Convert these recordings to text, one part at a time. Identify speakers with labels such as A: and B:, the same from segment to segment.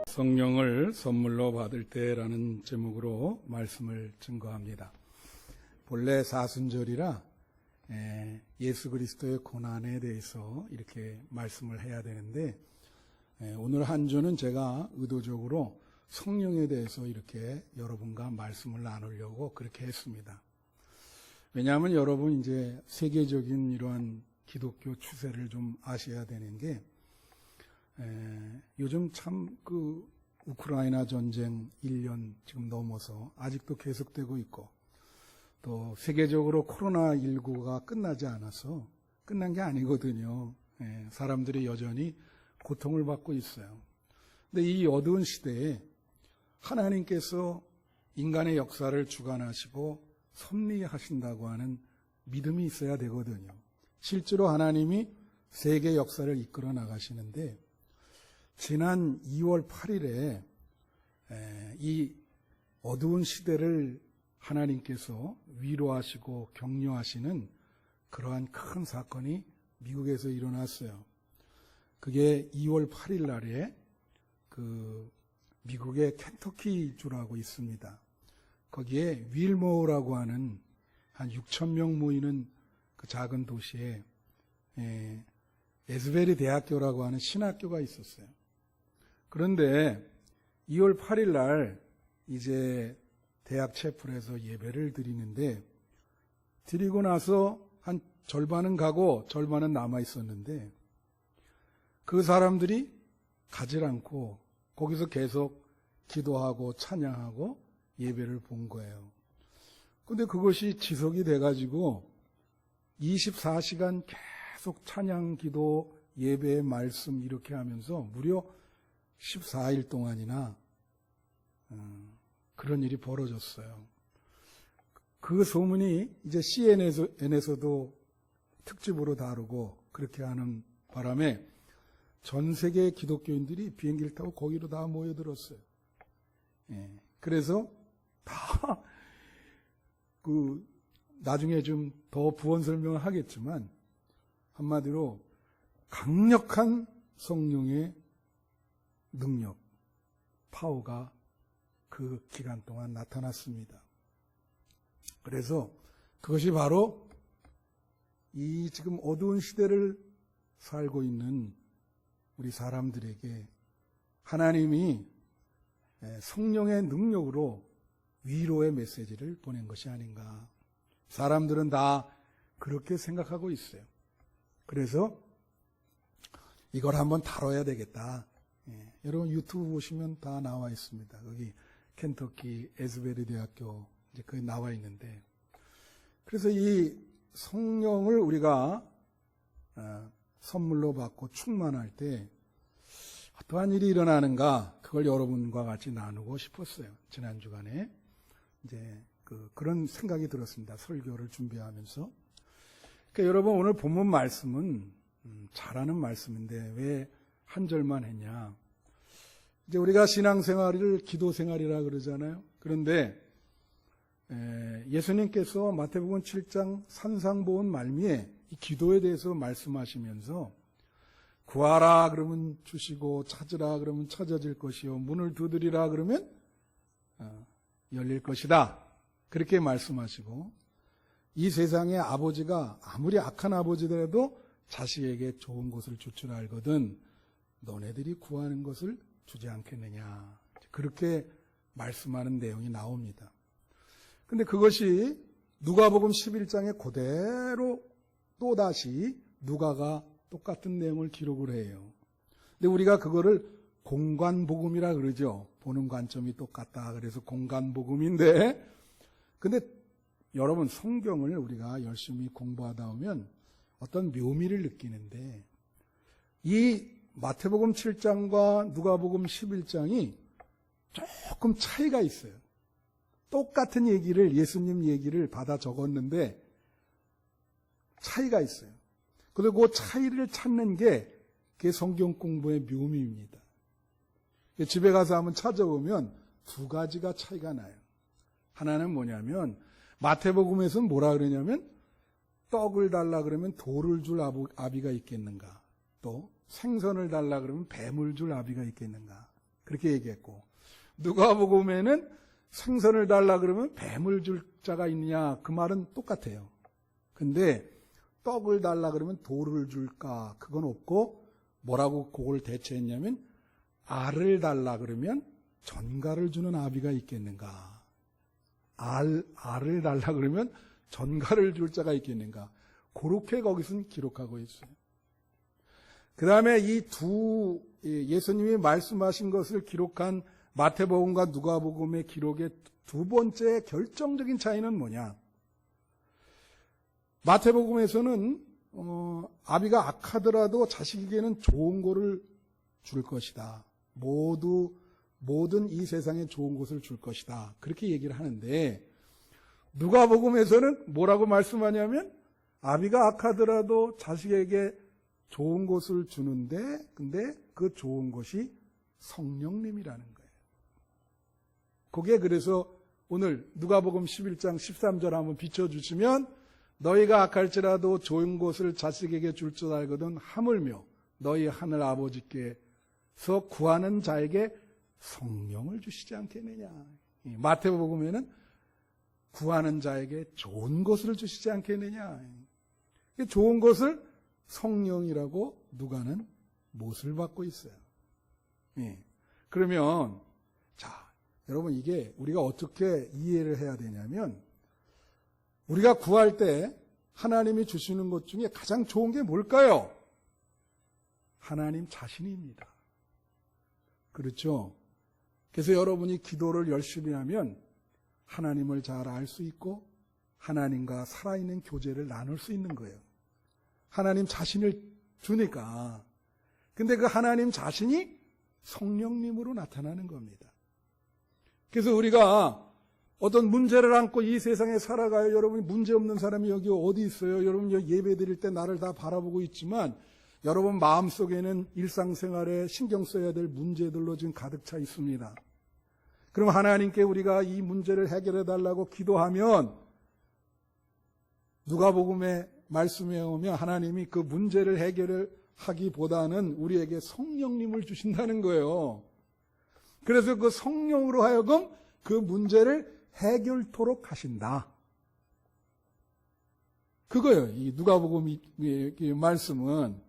A: 성령을 선물로 받을 때라는 제목으로 말씀을 증거합니다. 본래 사순절이라 예수 그리스도의 고난에 대해서 이렇게 말씀을 해야 되는데, 오늘 한 주는 제가 의도적으로 성령에 대해서 이렇게 여러분과 말씀을 나누려고 그렇게 했습니다. 왜냐하면 여러분 이제 세계적인 이러한 기독교 추세를 좀 아셔야 되는 게, 요즘 참 우크라이나 전쟁 1년 지금 넘어서 아직도 계속되고 있고, 또 세계적으로 코로나19가 끝나지 않아서 끝난 게 아니거든요. 사람들이 여전히 고통을 받고 있어요. 근데 이 어두운 시대에 하나님께서 인간의 역사를 주관하시고 섭리하신다고 하는 믿음이 있어야 되거든요. 실제로 하나님이 세계 역사를 이끌어 나가시는데, 지난 2월 8일에 이 어두운 시대를 하나님께서 위로하시고 격려하시는 그러한 큰 사건이 미국에서 일어났어요. 그게 2월 8일 날에 미국의 켄터키주라고 있습니다. 거기에 윌모어라고 하는 한 6천 명 모이는 그 작은 도시에 에스베리 대학교라고 하는 신학교가 있었어요. 그런데 2월 8일 날 이제 대학 채플에서 예배를 드리는데, 드리고 나서 한 절반은 가고 절반은 남아 있었는데, 그 사람들이 가질 않고 거기서 계속 기도하고 찬양하고 예배를 본 거예요. 근데 그것이 지속이 돼가지고 24시간 계속 찬양, 기도, 예배, 말씀 이렇게 하면서 무려 14일 동안이나 그런 일이 벌어졌어요. 그 소문이 이제 CNN에서도 특집으로 다루고 그렇게 하는 바람에 전 세계 기독교인들이 비행기를 타고 거기로 다 모여들었어요. 그래서 다 나중에 좀 더 부언 설명을 하겠지만, 한마디로 강력한 성령의 능력, 파워가 그 기간 동안 나타났습니다. 그래서 그것이 바로 이 지금 어두운 시대를 살고 있는 우리 사람들에게 하나님이 성령의 능력으로 위로의 메시지를 보낸 것이 아닌가. 사람들은 다 그렇게 생각하고 있어요. 그래서 이걸 한번 다뤄야 되겠다. 여러분 유튜브 보시면 다 나와 있습니다. 거기 켄터키 에스베리 대학교 이제 거기 나와 있는데, 그래서 이 성령을 우리가 선물로 받고 충만할 때 어떠한 일이 일어나는가, 그걸 여러분과 같이 나누고 싶었어요. 지난 주간에 이제 그런 생각이 들었습니다. 설교를 준비하면서. 그러니까 여러분, 오늘 본문 말씀은 잘하는 말씀인데 왜 한 절만 했냐? 이제 우리가 신앙생활을 기도생활이라 그러잖아요. 그런데 예수님께서 마태복음 7장 산상보훈 말미에 이 기도에 대해서 말씀하시면서, 구하라 그러면 주시고, 찾으라 그러면 찾아질 것이요, 문을 두드리라 그러면 열릴 것이다, 그렇게 말씀하시고, 이 세상의 아버지가 아무리 악한 아버지더라도 자식에게 좋은 것을 줄 줄 알거든 너네들이 구하는 것을 주지 않겠느냐, 그렇게 말씀하는 내용이 나옵니다. 근데 그것이 누가복음 11장에 그대로 또다시 누가가 똑같은 내용을 기록을 해요. 근데 우리가 그거를 공관복음이라 그러죠. 보는 관점이 똑같다, 그래서 공관복음인데, 근데 여러분, 성경을 우리가 열심히 공부하다 보면 어떤 묘미를 느끼는데, 이 마태복음 7장과 누가복음 11장이 조금 차이가 있어요. 똑같은 얘기를, 예수님 얘기를 받아 적었는데 차이가 있어요. 그리고 그 차이를 찾는 게 그게 성경 공부의 묘미입니다. 집에 가서 한번 찾아보면 두 가지가 차이가 나요. 하나는 뭐냐면, 마태복음에서는 뭐라 그러냐면 떡을 달라 그러면 돌을 줄 아비가 있겠는가? 또 생선을 달라 그러면 뱀을 줄 아비가 있겠는가? 그렇게 얘기했고, 누가복음에는 생선을 달라 그러면 뱀을 줄 자가 있느냐? 그 말은 똑같아요. 근데 떡을 달라 그러면 돌을 줄까? 그건 없고, 뭐라고 그걸 대체했냐면, 알을 달라 그러면 전갈을 주는 아비가 있겠는가? 알을 달라 그러면 전갈을 줄 자가 있겠는가? 그렇게 거기서는 기록하고 있어요. 그 다음에 이 두 예수님이 말씀하신 것을 기록한 마태복음과 누가복음의 기록의 두 번째 결정적인 차이는 뭐냐? 마태복음에서는 아비가 악하더라도 자식에게는 좋은 거를 줄 것이다. 모든 이 세상에 좋은 것을 줄 것이다. 그렇게 얘기를 하는데, 누가복음에서는 뭐라고 말씀하냐면, 아비가 악하더라도 자식에게 좋은 것을 주는데, 근데 그 좋은 것이 성령님이라는 거예요. 그게 그래서 오늘 누가복음 11장 13절 한번 비춰주시면, 너희가 악할지라도 좋은 것을 자식에게 줄 줄 알거든 하물며 너희 하늘 아버지께서 구하는 자에게 성령을 주시지 않겠느냐. 마태복음에는 구하는 자에게 좋은 것을 주시지 않겠느냐. 좋은 것을 성령이라고 누가는 못을 받고 있어요. 그러면 자, 여러분 이게 우리가 어떻게 이해를 해야 되냐면, 우리가 구할 때 하나님이 주시는 것 중에 가장 좋은 게 뭘까요? 하나님 자신입니다. 그렇죠? 그래서 여러분이 기도를 열심히 하면 하나님을 잘 알 수 있고 하나님과 살아있는 교제를 나눌 수 있는 거예요. 하나님 자신을 주니까. 근데 그 하나님 자신이 성령님으로 나타나는 겁니다. 그래서 우리가 어떤 문제를 안고 이 세상에 살아가요. 여러분이 문제 없는 사람이 여기 어디 있어요? 여러분 여기 예배 드릴 때 나를 다 바라보고 있지만 여러분 마음속에는 일상생활에 신경 써야 될 문제들로 지금 가득 차 있습니다. 그럼 하나님께 우리가 이 문제를 해결해 달라고 기도하면 누가복음의 말씀에 오면 하나님이 그 문제를 해결하기보다는 우리에게 성령님을 주신다는 거예요. 그래서 그 성령으로 하여금 그 문제를 해결토록 하신다. 그거예요. 이 누가복음 말씀은.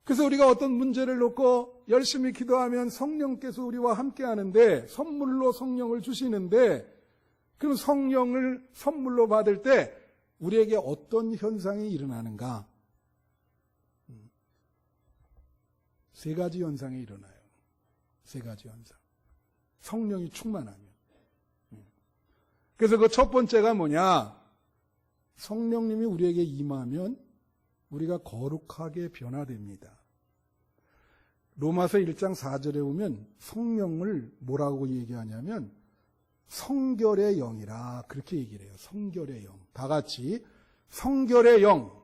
A: 그래서 우리가 어떤 문제를 놓고 열심히 기도하면 성령께서 우리와 함께 하는데, 선물로 성령을 주시는데, 그럼 성령을 선물로 받을 때 우리에게 어떤 현상이 일어나는가? 세 가지 현상이 일어나요. 세 가지 현상. 성령이 충만하면. 그래서 그 첫 번째가 뭐냐? 성령님이 우리에게 임하면 우리가 거룩하게 변화됩니다. 로마서 1장 4절에 보면 성령을 뭐라고 얘기하냐면 성결의 영이라 그렇게 얘기를 해요. 성결의 영. 다 같이 성결의 영.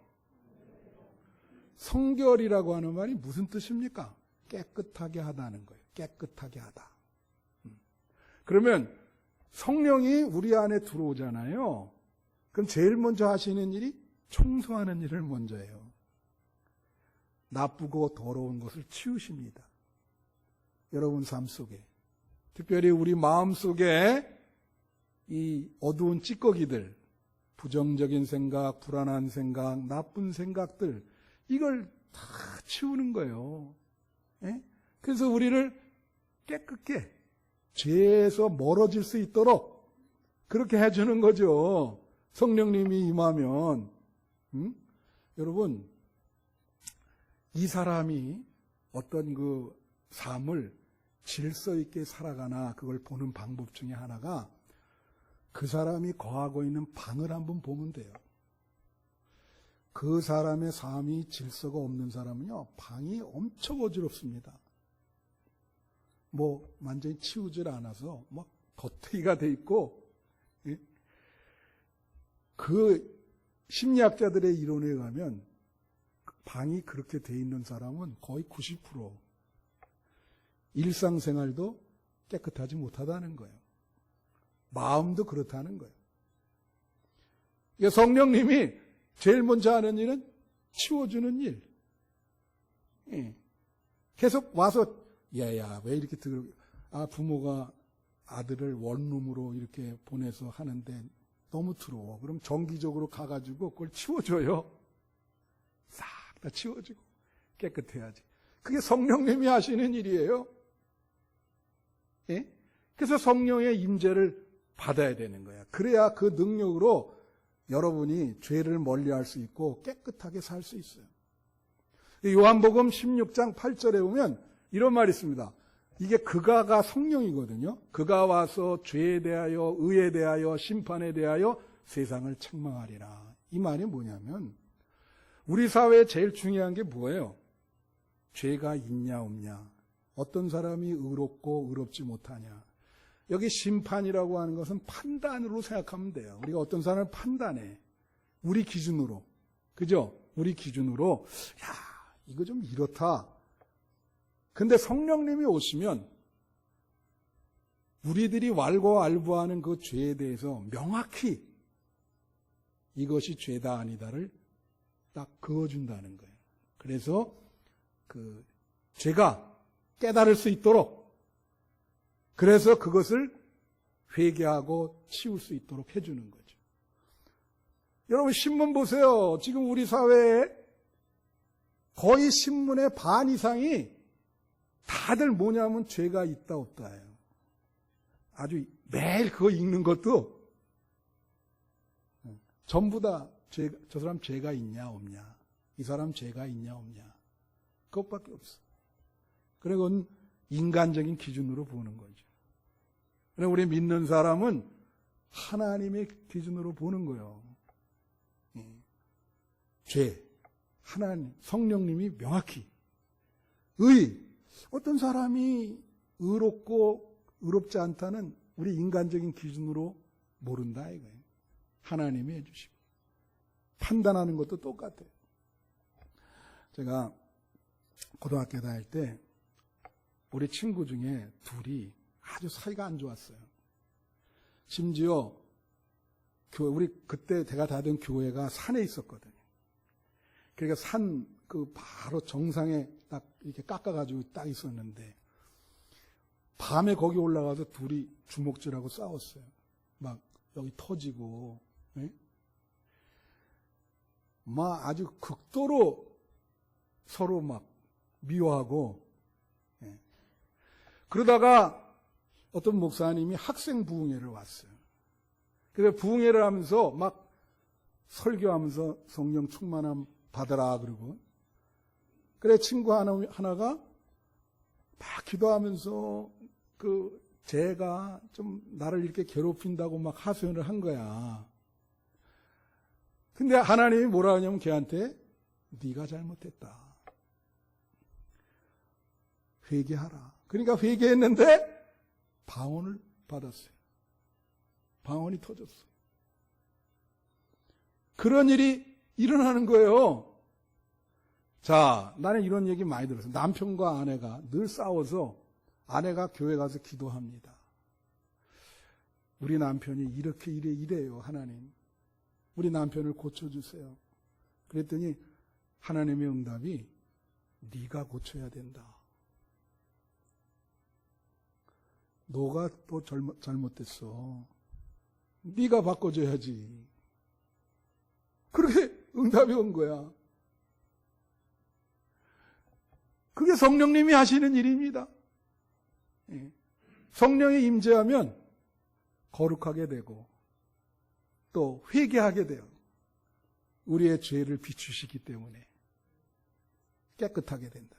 A: 성결이라고 하는 말이 무슨 뜻입니까? 깨끗하게 하다는 거예요. 깨끗하게 하다. 그러면 성령이 우리 안에 들어오잖아요. 그럼 제일 먼저 하시는 일이 청소하는 일을 먼저 해요. 나쁘고 더러운 것을 치우십니다. 여러분 삶 속에, 특별히 우리 마음 속에 이 어두운 찌꺼기들, 부정적인 생각, 불안한 생각, 나쁜 생각들, 이걸 다 치우는 거예요. 예? 그래서 우리를 깨끗게 죄에서 멀어질 수 있도록 그렇게 해주는 거죠. 성령님이 임하면. 여러분, 이 사람이 어떤 그 삶을 질서 있게 살아가나 그걸 보는 방법 중에 하나가 그 사람이 거하고 있는 방을 한번 보면 돼요. 그 사람의 삶이 질서가 없는 사람은요, 방이 엄청 어지럽습니다. 뭐 완전히 치우질 않아서 막 겉트기가 돼 있고, 그 심리학자들의 이론에 의하면 방이 그렇게 돼 있는 사람은 거의 90% 일상생활도 깨끗하지 못하다는 거예요. 마음도 그렇다는 거예요. 성령님이 제일 먼저 하는 일은 치워주는 일. 예. 계속 와서 얘야 왜 이렇게 부모가 아들을 원룸으로 이렇게 보내서 하는데 너무 더러워. 그럼 정기적으로 가가지고 그걸 치워줘요. 싹 다 치워주고 깨끗해야지. 그게 성령님이 하시는 일이에요. 예? 그래서 성령의 임재를 받아야 되는 거야. 그래야 그 능력으로 여러분이 죄를 멀리할 수 있고 깨끗하게 살 수 있어요. 요한복음 16장 8절에 보면 이런 말이 있습니다. 이게 그가가 성령이거든요. 그가 와서 죄에 대하여 의에 대하여 심판에 대하여 세상을 책망하리라. 이 말이 뭐냐면 우리 사회에 제일 중요한 게 뭐예요? 죄가 있냐 없냐. 어떤 사람이 의롭고 의롭지 못하냐. 여기 심판이라고 하는 것은 판단으로 생각하면 돼요. 우리가 어떤 사람을 판단해. 우리 기준으로. 그죠? 우리 기준으로 야 이거 좀 이렇다. 근데 성령님이 오시면 우리들이 왈가왈부하는 그 죄에 대해서 명확히 이것이 죄다 아니다를 딱 그어준다는 거예요. 그래서 그 죄가 깨달을 수 있도록 그래서 그것을 회개하고 치울 수 있도록 해주는 거죠. 여러분 신문 보세요. 지금 우리 사회에 거의 신문의 반 이상이 다들 뭐냐면 죄가 있다 없다예요. 아주 매일 그거 읽는 것도 전부 다 저 사람 죄가 있냐 없냐, 이 사람 죄가 있냐 없냐 그것밖에 없어. 그리고 인간적인 기준으로 보는 거죠. 그래서 우리 믿는 사람은 하나님의 기준으로 보는 거예요. 죄, 하나님, 성령님이 명확히 어떤 사람이 의롭고 의롭지 않다는 우리 인간적인 기준으로 모른다 이거예요. 하나님이 해주시고 판단하는 것도 똑같아요. 제가 고등학교 다닐 때 우리 친구 중에 둘이 아주 사이가 안 좋았어요. 심지어 우리 그때 제가 다니던 교회가 산에 있었거든요. 그러니까 산 그 바로 정상에 딱 이렇게 깎아가지고 딱 있었는데 밤에 거기 올라가서 둘이 주먹질하고 싸웠어요. 막 여기 터지고, 네? 막 아주 극도로 서로 막 미워하고, 네. 그러다가 어떤 목사님이 학생 부흥회를 왔어요. 그래서 부흥회를 하면서 막 설교하면서 성령 충만함 받아라 그러고, 그래 친구 하나가 막 기도하면서 쟤가 좀 나를 이렇게 괴롭힌다고 막 하소연을 한 거야. 근데 하나님이 뭐라 하냐면 걔한테 네가 잘못했다. 회개하라. 그러니까 회개했는데 방언을 받았어요. 방언이 터졌어. 그런 일이 일어나는 거예요. 자, 나는 이런 얘기 많이 들었어요. 남편과 아내가 늘 싸워서 아내가 교회 가서 기도합니다. 우리 남편이 이렇게 이래요, 하나님. 우리 남편을 고쳐주세요. 그랬더니 하나님의 응답이 네가 고쳐야 된다. 너가 또 잘못됐어. 네가 바꿔줘야지. 그렇게 응답이 온 거야. 그게 성령님이 하시는 일입니다. 성령이 임재하면 거룩하게 되고 또 회개하게 돼요. 우리의 죄를 비추시기 때문에 깨끗하게 된다.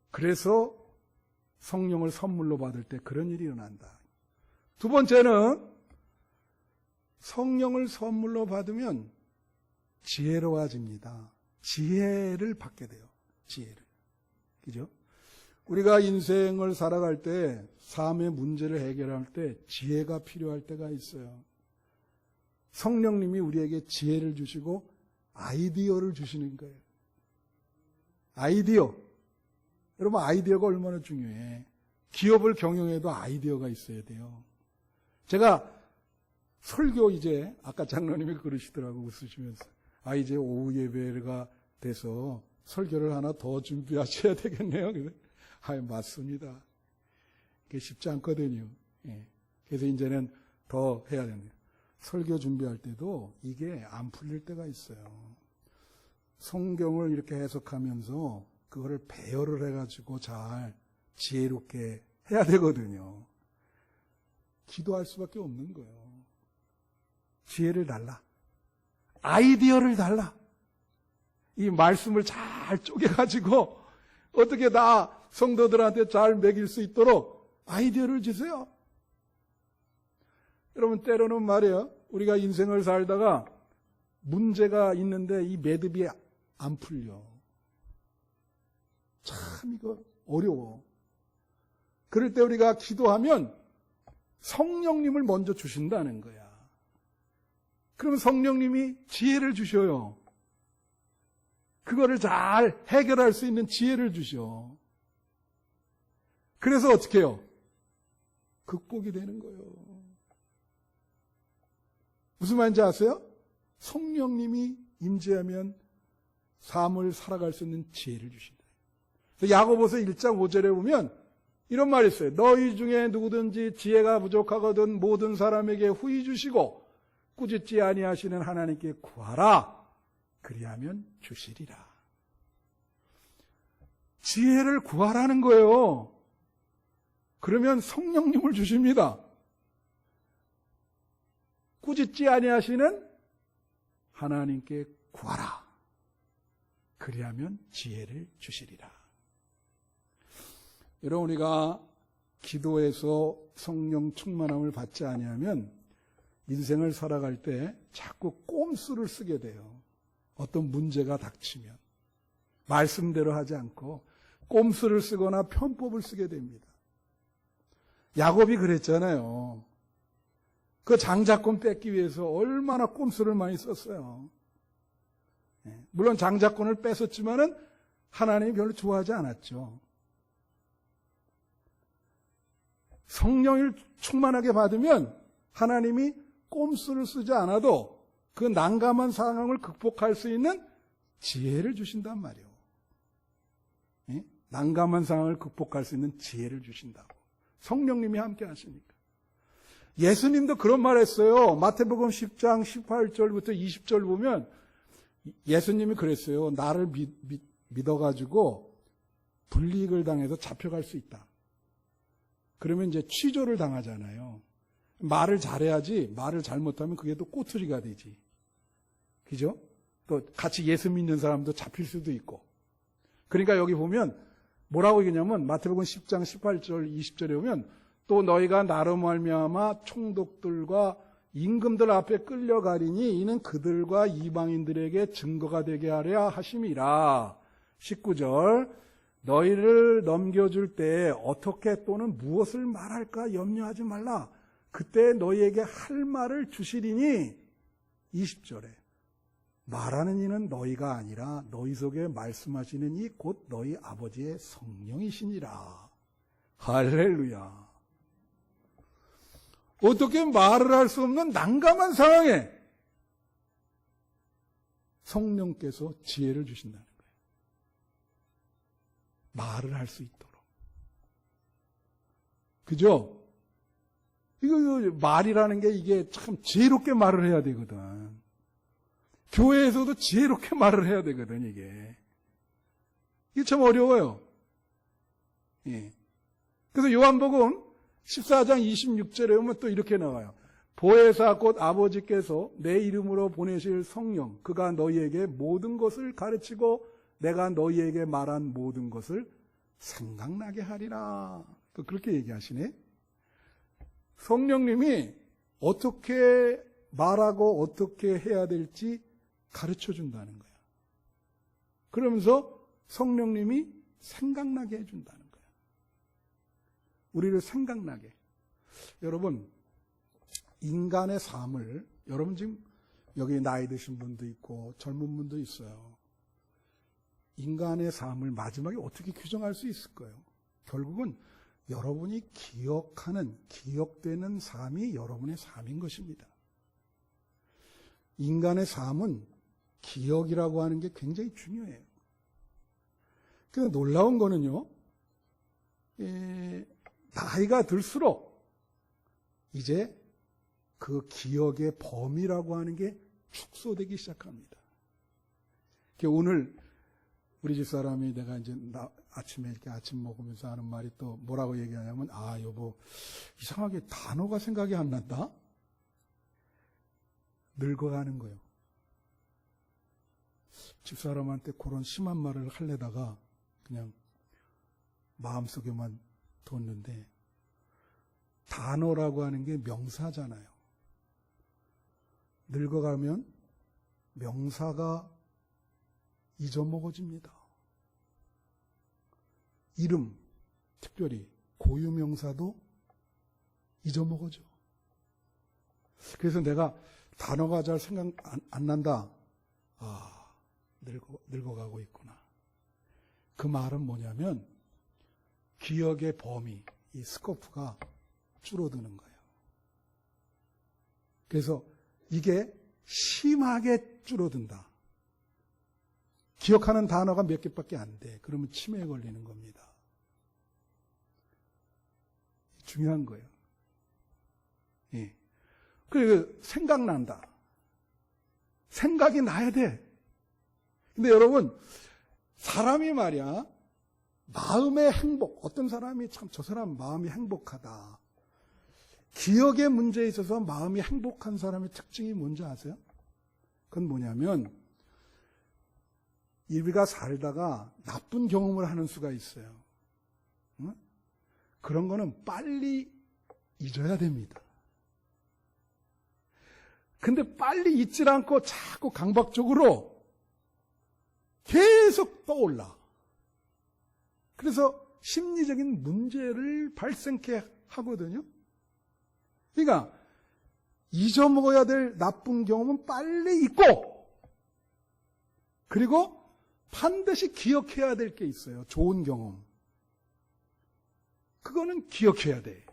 A: 그래서 성령을 선물로 받을 때 그런 일이 일어난다. 두 번째는 성령을 선물로 받으면 지혜로워집니다. 지혜를 받게 돼요. 지혜를. 그죠? 우리가 인생을 살아갈 때 삶의 문제를 해결할 때 지혜가 필요할 때가 있어요. 성령님이 우리에게 지혜를 주시고 아이디어를 주시는 거예요. 아이디어. 여러분 아이디어가 얼마나 중요해. 기업을 경영해도 아이디어가 있어야 돼요. 제가 설교 이제 아까 장로님이 그러시더라고 웃으시면서 이제 오후 예배가 돼서 설교를 하나 더 준비하셔야 되겠네요. 맞습니다. 그게 쉽지 않거든요. 예. 그래서 이제는 더 해야 되네요. 설교 준비할 때도 이게 안 풀릴 때가 있어요. 성경을 이렇게 해석하면서 그거를 배열을 해가지고 잘 지혜롭게 해야 되거든요. 기도할 수밖에 없는 거예요. 지혜를 달라. 아이디어를 달라. 이 말씀을 잘 쪼개가지고 어떻게 나 성도들한테 잘 먹일 수 있도록 아이디어를 주세요. 여러분 때로는 말이에요. 우리가 인생을 살다가 문제가 있는데 이 매듭이 안 풀려. 참 이거 어려워. 그럴 때 우리가 기도하면 성령님을 먼저 주신다는 거야. 그러면 성령님이 지혜를 주셔요. 그거를 잘 해결할 수 있는 지혜를 주셔. 그래서 어떻게 해요? 극복이 되는 거예요. 무슨 말인지 아세요? 성령님이 임재하면 삶을 살아갈 수 있는 지혜를 주신다. 야고보서 1장 5절에 보면 이런 말이 있어요. 너희 중에 누구든지 지혜가 부족하거든 모든 사람에게 후히 주시고 꾸짖지 아니하시는 하나님께 구하라. 그리하면 주시리라. 지혜를 구하라는 거예요. 그러면 성령님을 주십니다. 꾸짖지 아니하시는 하나님께 구하라. 그리하면 지혜를 주시리라. 여러분 우리가 기도해서 성령 충만함을 받지 아니하면 인생을 살아갈 때 자꾸 꼼수를 쓰게 돼요. 어떤 문제가 닥치면 말씀대로 하지 않고 꼼수를 쓰거나 편법을 쓰게 됩니다. 야곱이 그랬잖아요. 그 장자권 뺏기 위해서 얼마나 꼼수를 많이 썼어요. 물론 장자권을 뺏었지만은 하나님이 별로 좋아하지 않았죠. 성령을 충만하게 받으면 하나님이 꼼수를 쓰지 않아도 그 난감한 상황을 극복할 수 있는 지혜를 주신단 말이에요. 난감한 상황을 극복할 수 있는 지혜를 주신다고. 성령님이 함께 하시니까. 예수님도 그런 말 했어요. 마태복음 10장 18절부터 20절 보면 예수님이 그랬어요. 나를 믿어가지고 불이익을 당해서 잡혀갈 수 있다. 그러면 이제 취조를 당하잖아요. 말을 잘해야지 말을 잘못하면 그게 또 꼬투리가 되지. 그죠? 또 같이 예수 믿는 사람도 잡힐 수도 있고. 그러니까 여기 보면 뭐라고 얘기냐면 마태복음 10장 18절 20절에 보면 또 너희가 나로 말미암아 총독들과 임금들 앞에 끌려가리니 이는 그들과 이방인들에게 증거가 되게 하려 하심이라. 19절 너희를 넘겨줄 때 어떻게 또는 무엇을 말할까 염려하지 말라. 그때 너희에게 할 말을 주시리니 20절에 말하는 이는 너희가 아니라 너희 속에 말씀하시는 이 곧 너희 아버지의 성령이시니라. 할렐루야. 어떻게 말을 할 수 없는 난감한 상황에 성령께서 지혜를 주신다는 거예요. 말을 할 수 있도록. 그죠? 이거 말이라는 게 이게 참 지혜롭게 말을 해야 되거든. 교회에서도 지혜롭게 말을 해야 되거든, 이게. 이게 참 어려워요. 예. 그래서 요한복음 14장 26절에 보면 또 이렇게 나와요. 보혜사 곧 아버지께서 내 이름으로 보내실 성령, 그가 너희에게 모든 것을 가르치고 내가 너희에게 말한 모든 것을 생각나게 하리라. 또 그렇게 얘기하시네. 성령님이 어떻게 말하고 어떻게 해야 될지 가르쳐 준다는 거야. 그러면서 성령님이 생각나게 해준다는 거야. 우리를 생각나게. 여러분, 인간의 삶을, 여러분 지금 여기 나이 드신 분도 있고 젊은 분도 있어요. 인간의 삶을 마지막에 어떻게 규정할 수 있을 거예요? 결국은 여러분이 기억하는, 기억되는 삶이 여러분의 삶인 것입니다. 인간의 삶은 기억이라고 하는 게 굉장히 중요해요. 그래서 놀라운 거는요, 나이가 들수록 이제 그 기억의 범위라고 하는 게 축소되기 시작합니다. 오늘 우리 집사람이 내가 이제 아침에 이렇게 아침 먹으면서 하는 말이 또 뭐라고 얘기하냐면, 여보, 이상하게 단어가 생각이 안 난다? 늙어가는 거예요. 집사람한테 그런 심한 말을 하려다가 그냥 마음속에만 뒀는데, 단어라고 하는 게 명사잖아요. 늙어가면 명사가 잊어먹어집니다. 이름, 특별히 고유명사도 잊어먹어져. 그래서 내가 단어가 잘 생각 안 난다. 늙어가고 있구나. 그 말은 뭐냐면 기억의 범위, 이 스코프가 줄어드는 거예요. 그래서 이게 심하게 줄어든다. 기억하는 단어가 몇 개밖에 안 돼. 그러면 치매에 걸리는 겁니다. 중요한 거예요. 예. 그리고 생각난다. 생각이 나야 돼. 근데 여러분, 사람이 말이야, 마음의 행복, 어떤 사람이 참 저 사람 마음이 행복하다. 기억의 문제에 있어서 마음이 행복한 사람의 특징이 뭔지 아세요? 그건 뭐냐면, 우리가 살다가 나쁜 경험을 하는 수가 있어요. 응? 그런 거는 빨리 잊어야 됩니다. 근데 빨리 잊질 않고 자꾸 강박적으로 계속 떠올라. 그래서 심리적인 문제를 발생케 하거든요. 그러니까 잊어먹어야 될 나쁜 경험은 빨리 잊고, 그리고 반드시 기억해야 될 게 있어요. 좋은 경험. 그거는 기억해야 돼.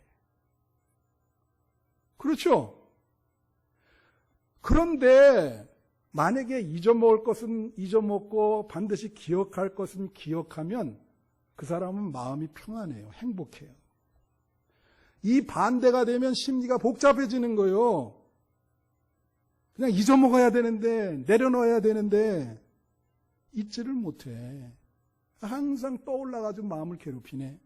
A: 그렇죠? 그런데 만약에 잊어먹을 것은 잊어먹고 반드시 기억할 것은 기억하면 그 사람은 마음이 평안해요. 행복해요. 이 반대가 되면 심리가 복잡해지는 거예요. 그냥 잊어먹어야 되는데, 내려놓아야 되는데 잊지를 못해. 항상 떠올라가지고 마음을 괴롭히네.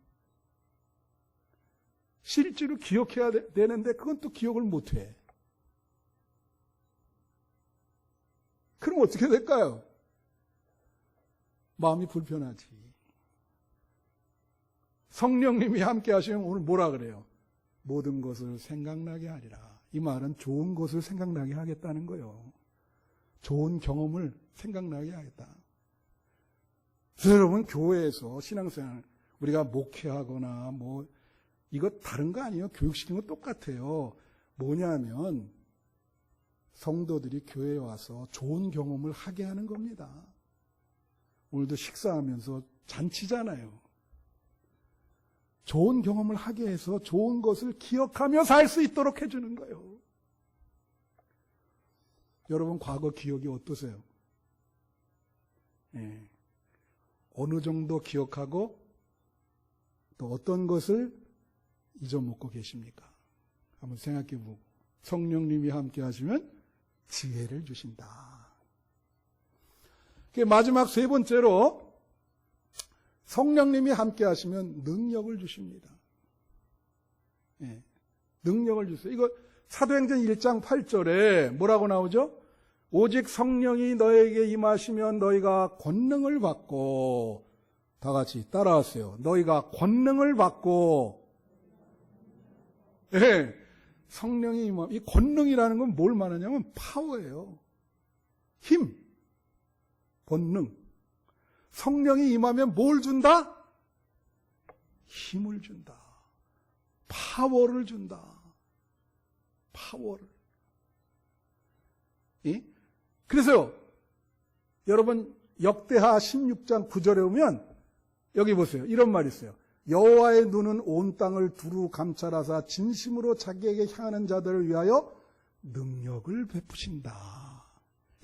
A: 실제로 기억해야 되는데 그건 또 기억을 못해. 그럼 어떻게 될까요? 마음이 불편하지. 성령님이 함께 하시면 오늘 뭐라 그래요? 모든 것을 생각나게 하리라. 이 말은 좋은 것을 생각나게 하겠다는 거예요. 좋은 경험을 생각나게 하겠다. 그래서 여러분, 교회에서 신앙생활, 우리가 목회하거나 이거 다른 거 아니에요. 교육시키는 거 똑같아요. 뭐냐면 성도들이 교회에 와서 좋은 경험을 하게 하는 겁니다. 오늘도 식사하면서 잔치잖아요. 좋은 경험을 하게 해서 좋은 것을 기억하며 살 수 있도록 해주는 거예요. 여러분, 과거 기억이 어떠세요? 네. 어느 정도 기억하고 또 어떤 것을 잊어먹고 계십니까? 한번 생각해보고. 성령님이 함께 하시면 지혜를 주신다. 마지막 세 번째로 성령님이 함께 하시면 능력을 주십니다. 네. 능력을 주세요. 이거 사도행전 1장 8절에 뭐라고 나오죠? 오직 성령이 너에게 임하시면 너희가 권능을 받고, 다 같이 따라하세요. 너희가 권능을 받고, 네. 성령이 임하면, 이 권능이라는 건 뭘 말하냐면 파워예요. 힘, 본능. 성령이 임하면 뭘 준다? 힘을 준다. 파워를 준다. 파워를. 예? 그래서 여러분 역대하 16장 9절에 오면 여기 보세요. 이런 말이 있어요. 여호와의 눈은 온 땅을 두루 감찰하사 진심으로 자기에게 향하는 자들을 위하여 능력을 베푸신다.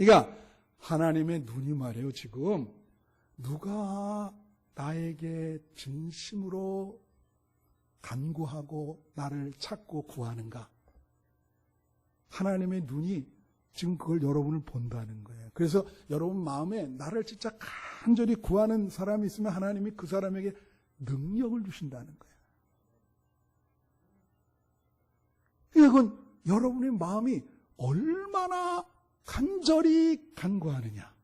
A: 그러니까 하나님의 눈이 말이에요. 지금 누가 나에게 진심으로 간구하고 나를 찾고 구하는가? 하나님의 눈이 지금 그걸 여러분을 본다는 거예요. 그래서 여러분 마음에 나를 진짜 간절히 구하는 사람이 있으면 하나님이 그 사람에게 능력을 주신다는 거예요. 이건 여러분의 마음이 얼마나 간절히 간구하느냐.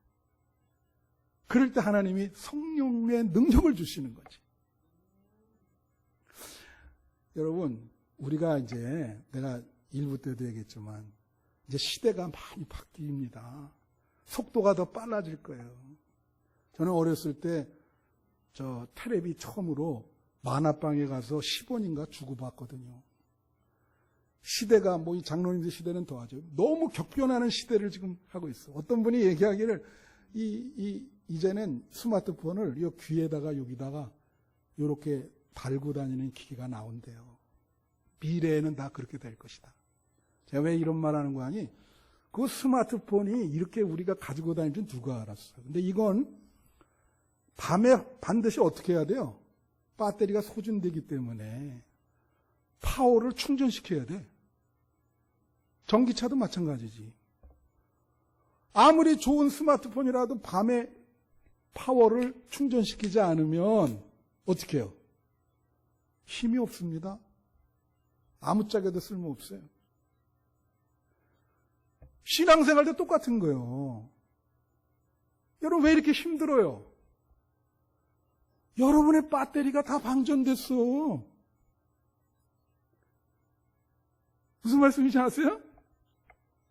A: 그럴 때 하나님이 성령의 능력을 주시는 거지. 여러분, 우리가 이제 내가 일부 때도 얘기했지만 이제 시대가 많이 바뀝니다. 속도가 더 빨라질 거예요. 저는 어렸을 때 저 텔레비 처음으로 만화방에 가서 10원인가 주고 봤거든요. 시대가 뭐 이 장로님들 시대는 더하죠. 너무 격변하는 시대를 지금 하고 있어. 어떤 분이 얘기하기를 이제는 스마트폰을 이 귀에다가 여기다가 이렇게 달고 다니는 기기가 나온대요. 미래에는 다 그렇게 될 것이다. 제가 왜 이런 말 하는 거 아니? 그 스마트폰이 이렇게 우리가 가지고 다니는 줄 누가 알았어요. 근데 이건 밤에 반드시 어떻게 해야 돼요? 배터리가 소진되기 때문에 파워를 충전시켜야 돼. 전기차도 마찬가지지. 아무리 좋은 스마트폰이라도 밤에 파워를 충전시키지 않으면 어떻게 해요? 힘이 없습니다. 아무짝에도 쓸모없어요. 신앙생활도 똑같은 거예요. 여러분 왜 이렇게 힘들어요? 여러분의 배터리가 다 방전됐어. 무슨 말씀인지 아세요?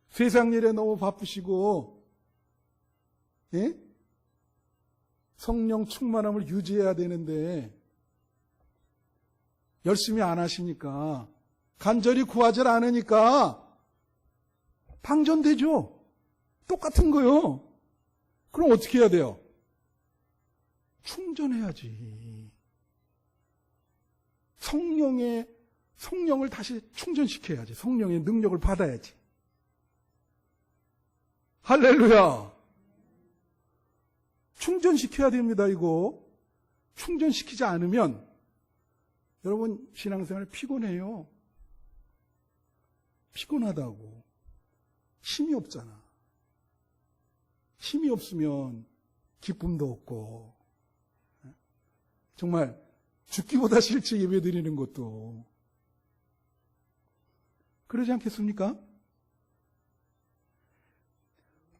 A: 세상 일에 너무 바쁘시고, 예? 성령 충만함을 유지해야 되는데 열심히 안 하시니까, 간절히 구하지 않으니까 방전되죠. 똑같은 거요. 그럼 어떻게 해야 돼요? 충전해야지. 성령을 다시 충전시켜야지. 성령의 능력을 받아야지. 할렐루야. 충전시켜야 됩니다, 이거. 충전시키지 않으면 여러분 신앙생활 피곤해요. 피곤하다고. 힘이 없잖아. 힘이 없으면 기쁨도 없고 정말 죽기보다 싫지 예배 드리는 것도. 그러지 않겠습니까?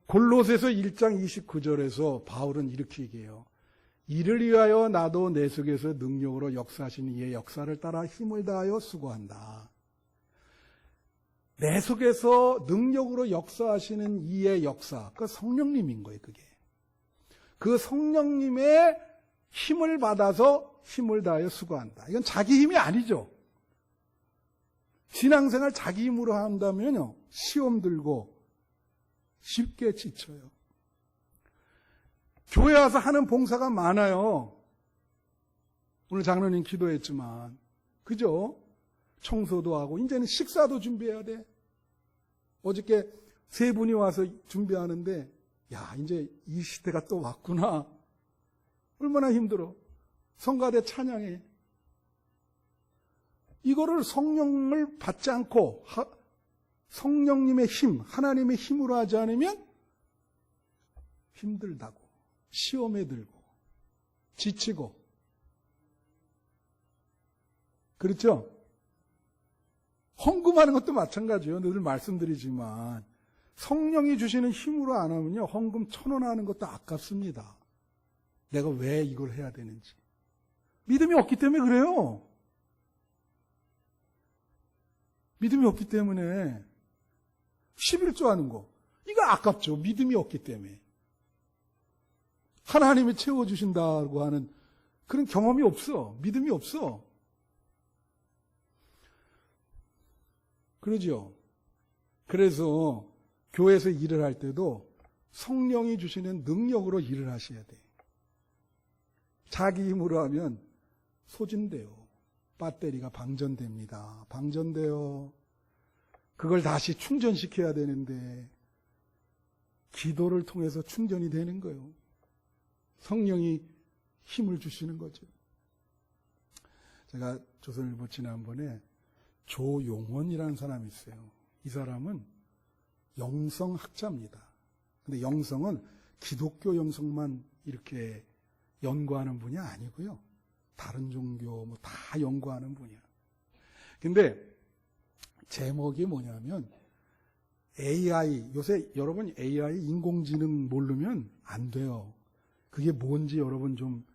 A: 골로새서 1장 29절에서 바울은 이렇게 얘기해요. 이를 위하여 나도 내 속에서 능력으로 역사하시는 이의 역사를 따라 힘을 다하여 수고한다. 내 속에서 능력으로 역사하시는 이의 역사, 그 성령님인 거예요, 그게. 그 성령님의 힘을 받아서 힘을 다하여 수고한다. 이건 자기 힘이 아니죠. 신앙생활 자기 힘으로 한다면요, 시험 들고 쉽게 지쳐요. 교회 와서 하는 봉사가 많아요. 오늘 장로님 기도했지만, 그죠? 청소도 하고, 이제는 식사도 준비해야 돼. 어저께 3분이 와서 준비하는데, 야, 이제 이 시대가 또 왔구나. 얼마나 힘들어. 성가대 찬양해. 이거를 성령을 받지 않고, 성령님의 힘, 하나님의 힘으로 하지 않으면 힘들다고. 시험에 들고, 지치고. 그렇죠? 헌금하는 것도 마찬가지예요. 늘 말씀드리지만 성령이 주시는 힘으로 안 하면요, 헌금 1,000원 하는 것도 아깝습니다. 내가 왜 이걸 해야 되는지. 믿음이 없기 때문에 그래요. 믿음이 없기 때문에 11조 하는 거, 이거 아깝죠. 믿음이 없기 때문에. 하나님이 채워주신다고 하는 그런 경험이 없어. 믿음이 없어. 그러죠. 그래서 교회에서 일을 할 때도 성령이 주시는 능력으로 일을 하셔야 돼. 자기 힘으로 하면 소진돼요. 배터리가 방전됩니다. 방전돼요. 그걸 다시 충전시켜야 되는데 기도를 통해서 충전이 되는 거예요. 성령이 힘을 주시는 거죠. 제가 조선일보 지난번에 조용원이라는 사람이 있어요. 이 사람은 영성학자입니다. 근데 영성은 기독교 영성만 이렇게 연구하는 분이 아니고요. 다른 종교 뭐 다 연구하는 분이야. 근데 제목이 뭐냐면 AI, 요새 여러분 AI 인공지능 모르면 안 돼요. 그게 뭔지 여러분 좀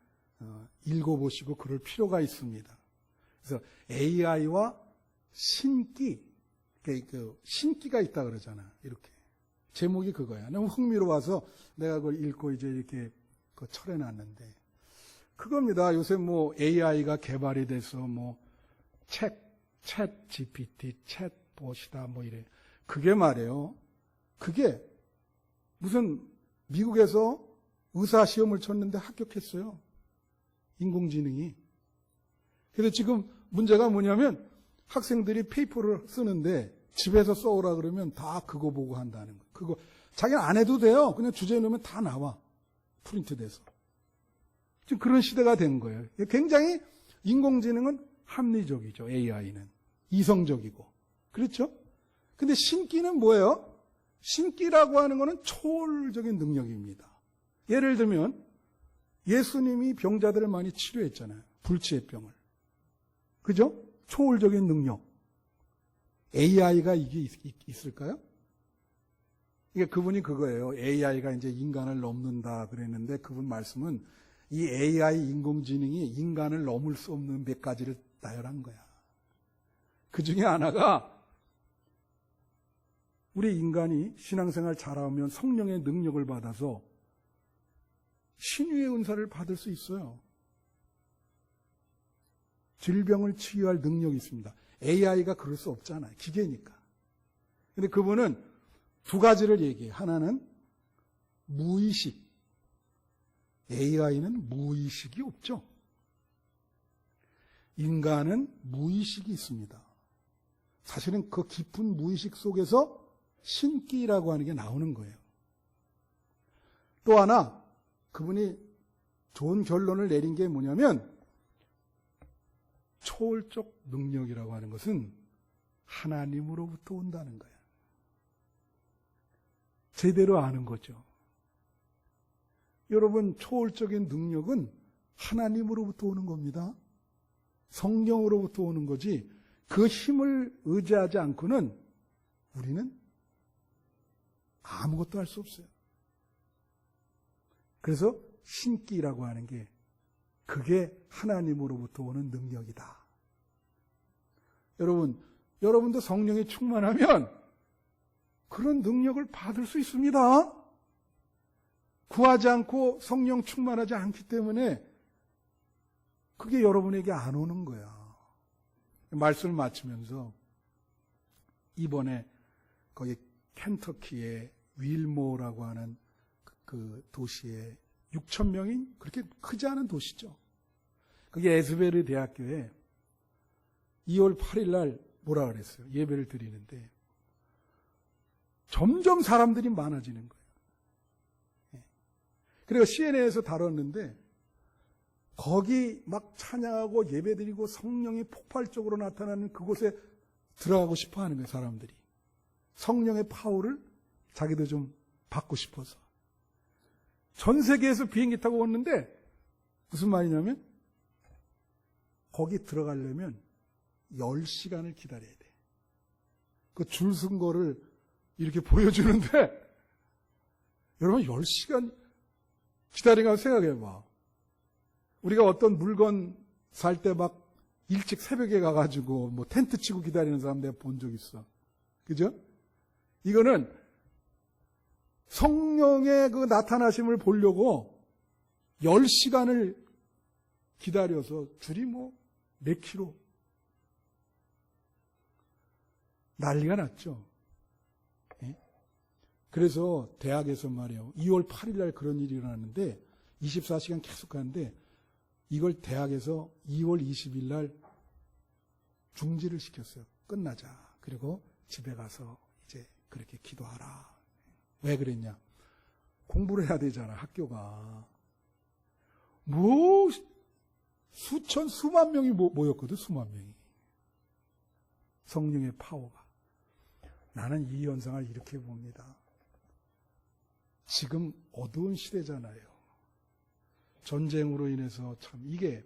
A: 읽어보시고 그럴 필요가 있습니다. 그래서 AI와 신기, 그 신기가 있다 그러잖아. 이렇게 제목이 그거야. 너무 흥미로워서 내가 그걸 읽고 이제 이렇게 철해놨는데 그겁니다. 요새 뭐 AI가 개발이 돼서 뭐 챗 GPT, 챗봇이다 뭐 이래. 그게 말이에요. 그게 무슨 미국에서 의사 시험을 쳤는데 합격했어요. 인공지능이. 그래서 지금 문제가 뭐냐면 학생들이 페이퍼를 쓰는데 집에서 써오라 그러면 다 그거 보고 한다는 거예요. 그거 자기는 안 해도 돼요. 그냥 주제에 넣으면 다 나와. 프린트돼서. 지금 그런 시대가 된 거예요. 굉장히 인공지능은 합리적이죠. AI는. 이성적이고. 그렇죠? 근데 신기는 뭐예요? 신기라고 하는 거는 초월적인 능력입니다. 예를 들면 예수님이 병자들을 많이 치료했잖아요. 불치의 병을. 그죠? 초월적인 능력. AI가 이게 있을까요? 이게 그분이 그거예요. AI가 이제 인간을 넘는다 그랬는데 그분 말씀은 이 AI 인공지능이 인간을 넘을 수 없는 몇 가지를 나열한 거야. 그 중에 하나가 우리 인간이 신앙생활 잘하면 성령의 능력을 받아서 신유의 은사를 받을 수 있어요. 질병을 치유할 능력이 있습니다. AI가 그럴 수 없잖아요. 기계니까. 근데 그분은 두 가지를 얘기해요. 하나는 무의식. AI는 무의식이 없죠. 인간은 무의식이 있습니다. 사실은 그 깊은 무의식 속에서 신기라고 하는 게 나오는 거예요. 또 하나 그분이 좋은 결론을 내린 게 뭐냐면 초월적 능력이라고 하는 것은 하나님으로부터 온다는 거예요. 제대로 아는 거죠. 여러분 초월적인 능력은 하나님으로부터 오는 겁니다. 성령으로부터 오는 거지 그 힘을 의지하지 않고는 우리는 아무것도 할 수 없어요. 그래서 신기라고 하는 게 그게 하나님으로부터 오는 능력이다. 여러분도 성령이 충만하면 그런 능력을 받을 수 있습니다. 구하지 않고 성령 충만하지 않기 때문에 그게 여러분에게 안 오는 거야. 말씀을 마치면서 이번에 거기 켄터키의 윌모라고 하는 그 도시에 6천 명인 그렇게 크지 않은 도시죠. 그게 에스베르 대학교에 2월 8일 날 뭐라 그랬어요? 예배를 드리는데 점점 사람들이 많아지는 거예요. 그리고 CNN에서 다뤘는데 거기 막 찬양하고 예배드리고 성령이 폭발적으로 나타나는 그곳에 들어가고 싶어 하는 거예요, 사람들이. 성령의 파워를 자기도 좀 받고 싶어서. 전 세계에서 비행기 타고 왔는데 무슨 말이냐면 거기 들어가려면 10시간을 기다려야 돼. 그 줄 쓴 거를 이렇게 보여주는데 여러분 10시간 기다리면 생각해봐. 우리가 어떤 물건 살 때 막 일찍 새벽에 가가지고 뭐 텐트 치고 기다리는 사람 내가 본 적 있어. 그죠? 이거는 성령의 그 나타나심을 보려고 10시간을 기다려서 줄이 뭐 몇 킬로 난리가 났죠. 예? 그래서 대학에서 말이에요. 2월 8일 날 그런 일이 일어났는데 24시간 계속 가는데 이걸 대학에서 2월 20일 날 중지를 시켰어요. 끝나자. 그리고 집에 가서 이제 그렇게 기도하라. 왜 그랬냐? 공부를 해야 되잖아, 학교가. 뭐, 수만 명이 모였거든, 수만 명이. 성령의 파워가. 나는 이 현상을 이렇게 봅니다. 지금 어두운 시대잖아요. 전쟁으로 인해서 참 이게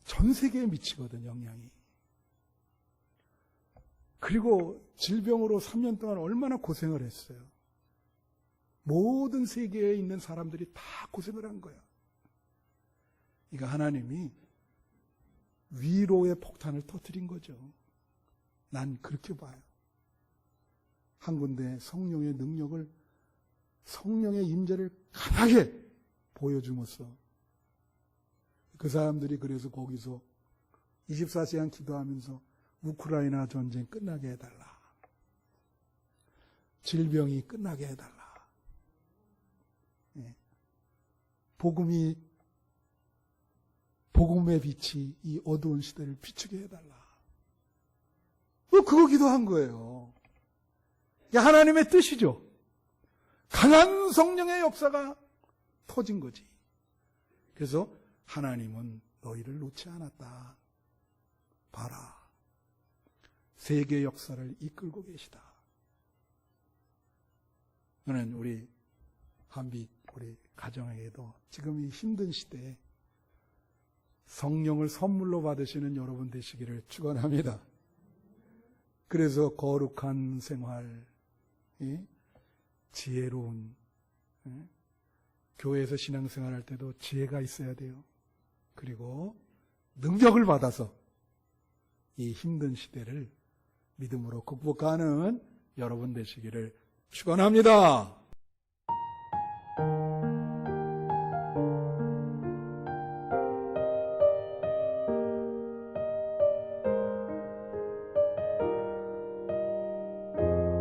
A: 전 세계에 미치거든, 영향이. 그리고 질병으로 3년 동안 얼마나 고생을 했어요. 모든 세계에 있는 사람들이 다 고생을 한 거야. 그러니까 하나님이 위로의 폭탄을 터뜨린 거죠. 난 그렇게 봐요. 한 군데 성령의 능력을, 성령의 임재를 강하게 보여줌으로써 그 사람들이 그래서 거기서 24시간 기도하면서 우크라이나 전쟁 끝나게 해달라. 질병이 끝나게 해달라. 복음의 빛이 이 어두운 시대를 비추게 해달라. 그거 기도한 거예요. 하나님의 뜻이죠. 강한 성령의 역사가 터진 거지. 그래서 하나님은 너희를 놓지 않았다. 봐라. 세계 역사를 이끌고 계시다. 저는 우리 한빛, 우리 가정에게도 지금 이 힘든 시대에 성령을 선물로 받으시는 여러분 되시기를 축원합니다. 그래서 거룩한 생활, 지혜로운, 교회에서 신앙생활할 때도 지혜가 있어야 돼요. 그리고 능력을 받아서 이 힘든 시대를 믿음으로 극복하는 여러분 되시기를 축원합니다.